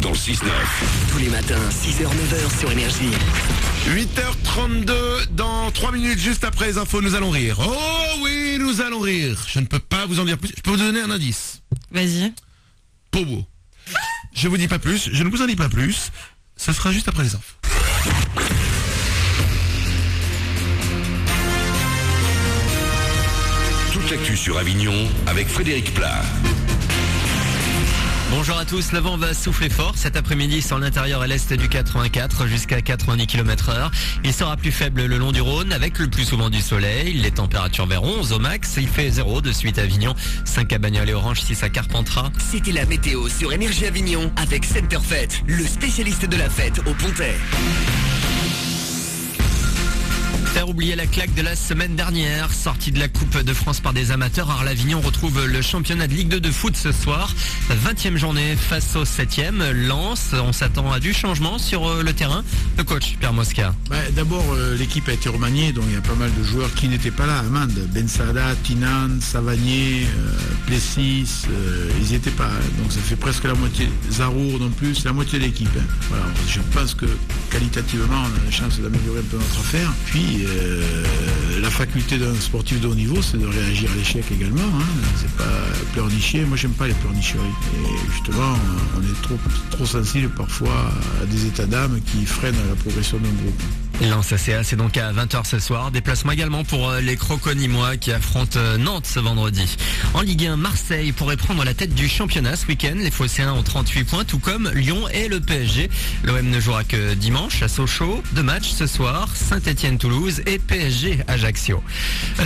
dans le 6-9. Tous les matins, 6h, 9h sur Énergie. 8h32, dans 3 minutes, juste après les infos, nous allons rire. Oh oui, nous allons rire. Je ne peux pas vous en dire plus. Je peux vous donner un indice. Vas-y. Powo. Je vous dis pas plus, je ne vous en dis pas plus. Ce sera juste après les infos. Toute l'actu sur Avignon avec Frédéric Plat. Bonjour à tous, le vent va souffler fort cet après-midi sur l'intérieur et l'est du 84 jusqu'à 90 km/h. Il sera plus faible le long du Rhône avec le plus souvent du soleil. Les températures vers 11 au max. Il fait 0 de suite à Avignon, 5 à Bagnols et Orange, 6 à Carpentras. C'était la météo sur Énergie Avignon avec Centerfait, le spécialiste de la fête au Pontet. Faire oublier la claque de la semaine dernière, sortie de la Coupe de France par des amateurs. Avignon retrouve le championnat de Ligue 2 de foot ce soir. 20e journée face au 7e. Lens, on s'attend à du changement sur le terrain. Le coach Pierre Mosca. D'abord, l'équipe a été remaniée, donc il y a pas mal de joueurs qui n'étaient pas là. Amand, Ben Saada, Tinan, Savanier, Plessis, ils n'y étaient pas. Donc ça fait presque la moitié. Zarour non plus, c'est la moitié de l'équipe. Voilà, je pense que qualitativement, on a la chance d'améliorer un peu notre affaire. Puis, la faculté d'un sportif de haut niveau, c'est de réagir à l'échec également. C'est pas pleurnicher. Moi, j'aime pas les pleurnicheries. Et justement, on est trop sensible parfois à des états d'âme qui freinent la progression d'un groupe. Lens ACA, c'est donc à 20h ce soir. Déplacement également pour les Croconimois qui affrontent Nantes ce vendredi. En Ligue 1, Marseille pourrait prendre la tête du championnat ce week-end. Les Phocéens ont 38 points, tout comme Lyon et le PSG. L'OM ne jouera que dimanche à Sochaux. 2 matchs ce soir, Saint-Etienne-Toulouse et PSG-Ajaccio.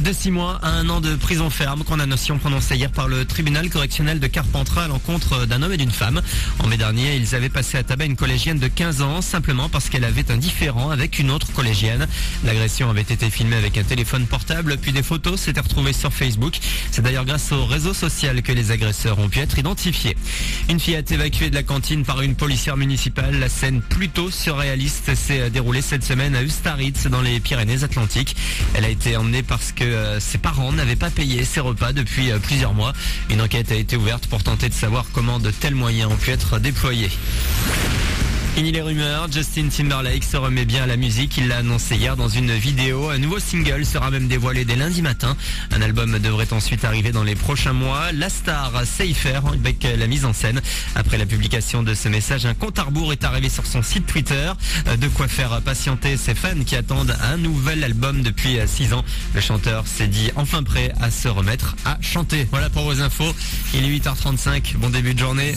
De 6 mois à 1 an de prison ferme, condamnation prononcée hier par le tribunal correctionnel de Carpentras à l'encontre d'un homme et d'une femme. En mai dernier, ils avaient passé à tabac une collégienne de 15 ans simplement parce qu'elle avait un différend avec une autre collégienne. L'agression avait été filmée avec un téléphone portable, puis des photos s'étaient retrouvées sur Facebook. C'est d'ailleurs grâce au réseau social que les agresseurs ont pu être identifiés. Une fillette évacuée de la cantine par une policière municipale. La scène plutôt surréaliste s'est déroulée cette semaine à Ustaritz dans les Pyrénées-Atlantiques. Elle a été emmenée parce que ses parents n'avaient pas payé ses repas depuis plusieurs mois. Une enquête a été ouverte pour tenter de savoir comment de tels moyens ont pu être déployés. Fini les rumeurs, Justin Timberlake se remet bien à la musique, il l'a annoncé hier dans une vidéo. Un nouveau single sera même dévoilé dès lundi matin. Un album devrait ensuite arriver dans les prochains mois. La star sait y faire avec la mise en scène. Après la publication de ce message, un compte à rebours est arrivé sur son site Twitter. De quoi faire patienter ses fans qui attendent un nouvel album depuis 6 ans. Le chanteur s'est dit enfin prêt à se remettre à chanter. Voilà pour vos infos, il est 8h35, bon début de journée.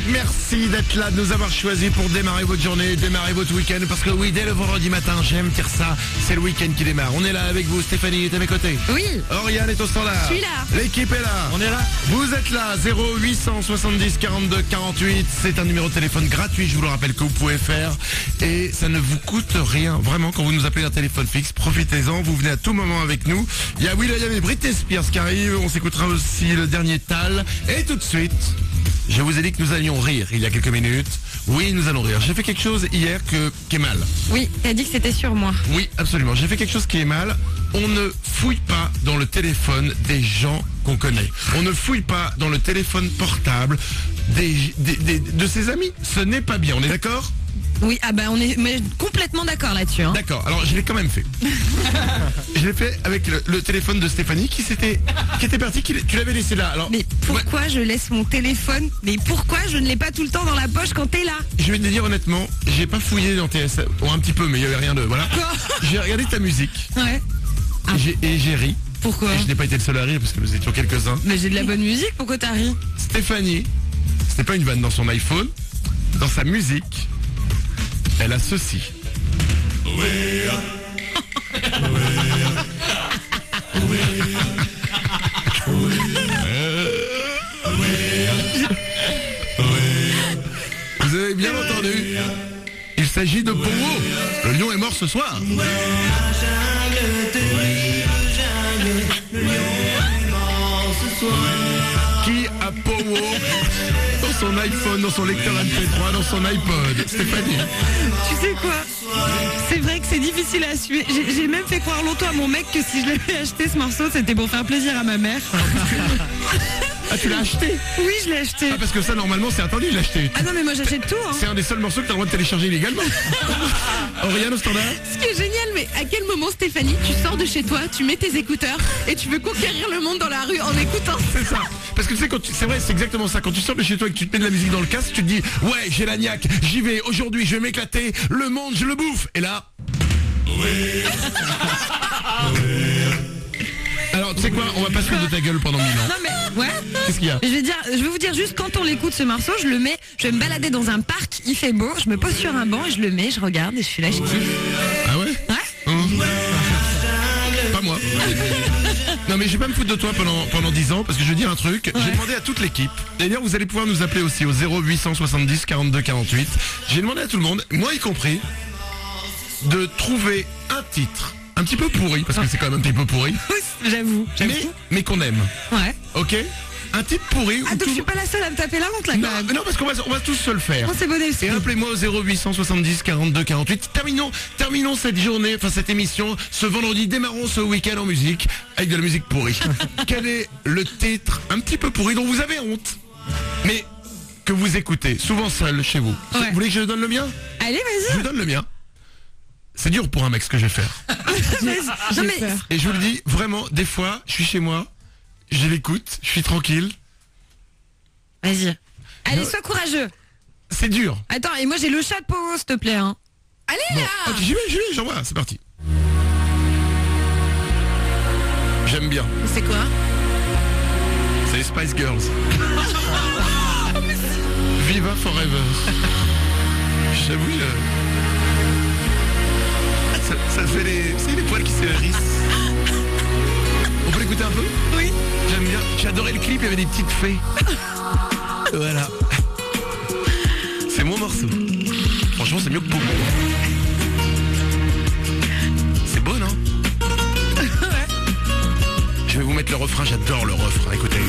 Merci d'être là, de nous avoir choisi pour démarrer votre journée, démarrer votre week-end. Parce que oui, dès le vendredi matin, j'aime dire ça, c'est le week-end qui démarre. On est là avec vous, Stéphanie est à mes côtés. Oui. Oriane est au standard. Je suis là. L'équipe est là. On est là. Vous êtes là, 0870 42 48. C'est un numéro de téléphone gratuit, je vous le rappelle, que vous pouvez faire. Et ça ne vous coûte rien. Vraiment, quand vous nous appelez un téléphone fixe, profitez-en. Vous venez à tout moment avec nous. Il y a Will.i.am et Britney Spears qui arrivent. On s'écoutera aussi le dernier Tal. Et tout de suite, je vous ai dit que nous allions rire il y a quelques minutes. Oui, nous allons rire. J'ai fait quelque chose hier qui est mal. Oui, t'as dit que c'était sur moi. Oui, absolument. J'ai fait quelque chose qui est mal. On ne fouille pas dans le téléphone des gens qu'on connaît. On ne fouille pas dans le téléphone portable de ses amis. Ce n'est pas bien. On est d'accord ? Oui, on est complètement d'accord là-dessus. D'accord, alors je l'ai quand même fait. Je l'ai fait avec le téléphone de Stéphanie qui était parti, tu l'avais laissé là. Alors, mais pourquoi je laisse mon téléphone? Mais pourquoi je ne l'ai pas tout le temps dans la poche quand t'es là? Je vais te dire honnêtement, j'ai pas fouillé dans TSM. Bon, un petit peu, mais il y avait rien de... Voilà. J'ai regardé ta musique. Ouais. Et j'ai ri. Pourquoi? Et je n'ai pas été le seul à rire parce que nous étions quelques-uns. Mais j'ai de la bonne musique, pourquoi t'as ri? Stéphanie, c'était pas une vanne dans son iPhone, dans sa musique, elle a ceci. Vous avez bien entendu? Il s'agit de Powo. Le lion est mort ce soir. Qui a Powo dans son iPhone, dans son lecteur MP3, dans son iPod. Stéphanie. Tu sais quoi? C'est vrai que c'est difficile à suivre. J'ai même fait croire longtemps à mon mec que si je l'avais acheté ce morceau, c'était pour faire plaisir à ma mère. Ah, tu l'as acheté? Oui, je l'ai acheté. Ah, parce que ça, normalement, c'est interdit de l'acheter. Ah non, mais moi j'achète tout. Hein. C'est un des seuls morceaux que t'as le droit de télécharger illégalement. Oriane au standard. Ce qui est génial, mais à quel moment, Stéphanie, tu sors de chez toi, tu mets tes écouteurs et tu veux conquérir le monde dans la rue en écoutant C'est ça. Parce que tu sais, c'est vrai, c'est exactement ça. Quand tu sors de chez toi et que tu te mets de la musique dans le casque, tu te dis, ouais, j'ai la niaque, j'y vais, aujourd'hui, je vais m'éclater, le monde, je le bouffe. Et là... Alors, tu sais quoi, on va pas se foutre de ta gueule pendant 1000 ans. Non mais, ouais. Qu'est-ce qu'il y a? Je vais vous dire juste, quand on l'écoute ce morceau, je vais me balader dans un parc, il fait beau, je me pose sur un banc et je le mets, je regarde et je suis là, je kiffe. Ah ouais? Ouais. Pas moi. Non mais je vais pas me foutre de toi pendant 10 ans parce que je vais dire un truc. Ouais. J'ai demandé à toute l'équipe. D'ailleurs vous allez pouvoir nous appeler aussi au 0870 42 48. J'ai demandé à tout le monde, moi y compris, de trouver un titre un petit peu pourri, parce que c'est quand même un petit peu pourri, J'avoue. mais qu'on aime. Ouais. Ok? Un titre pourri. Ah donc je suis pas la seule à me taper la honte là Non, quand même. non, parce qu'on va tous se le faire. Oh, c'est bon Et esprit. appelez-moi au 0870 42 48. Terminons cette journée, enfin cette émission, ce vendredi, démarrons ce week-end en musique, avec de la musique pourrie. Quel est le titre un petit peu pourri dont vous avez honte, mais que vous écoutez, souvent seul chez vous? Ouais. Vous voulez que je donne le mien? Allez, Je vas-y. vous donne le mien. C'est dur pour un mec ce que je vais faire. Non mais, Et je vous le dis, vraiment, des fois, je suis chez moi, je l'écoute, je suis tranquille. vas-y. Allez, sois courageux. C'est dur. Attends, et moi j'ai le chapeau, s'il te plaît. Hein. Allez Bon, là ok, j'y vais, j'envoie, c'est parti. J'aime bien. C'est quoi? C'est les Spice Girls. Viva Forever. J'avoue, ça fait les poils qui se hérissent. On peut l'écouter un peu? Oui. J'aime bien. J'ai adoré le clip, il y avait des petites fées. Voilà. C'est mon morceau. Franchement, c'est mieux que Poupon. C'est beau, non? Je vais vous mettre le refrain, j'adore le refrain, écoutez.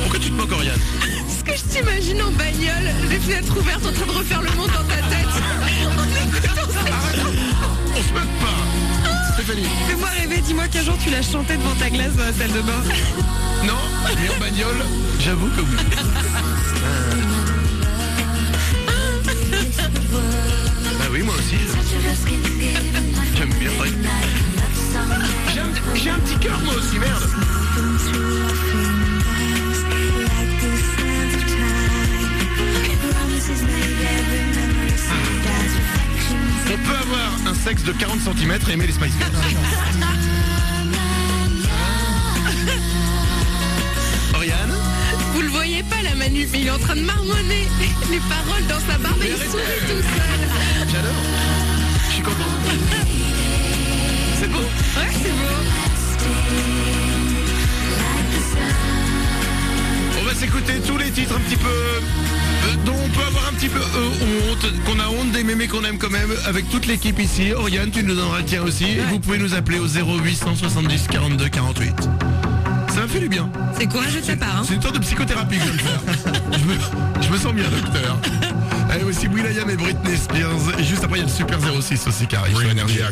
Pourquoi tu te moques, Oriane? Est-ce que je t'imagine en bagnole, les fenêtres ouvertes en train de refaire le monde dans ta tête en écoutant ça? On se moque pas. Stéphanie. Fais-moi rêver, dis-moi qu'un jour tu l'as chanté devant ta glace dans la salle de bain. Non, mais en bagnole, j'avoue que oui. Bah oui, moi aussi. J'aime bien. Ouais. J'ai un petit cœur, moi aussi, merde. On peut avoir un sexe de 40 cm et aimer les Spice Girls. Oriane? Vous le voyez pas la Manu, mais il est en train de marmonner les paroles dans sa barbe et il sourit tout seul. J'adore. Je suis content. C'est beau. Ouais, c'est beau. On va s'écouter tous les titres un petit peu dont on peut avoir un petit peu honte, qu'on a honte d'aimer mais qu'on aime quand même, avec toute l'équipe ici. Oriane, tu nous donneras le tien aussi. Et vous pouvez nous appeler au 0870 42 48. Ça m'a fait du bien. C'est courageux de ta part. Hein. C'est une sorte de psychothérapie que je viens de faire. je me sens bien, docteur. Allez, aussi Will.i.am et Britney Spears. Et juste après, il y a le Super 06 aussi qui arrive sur Énergie.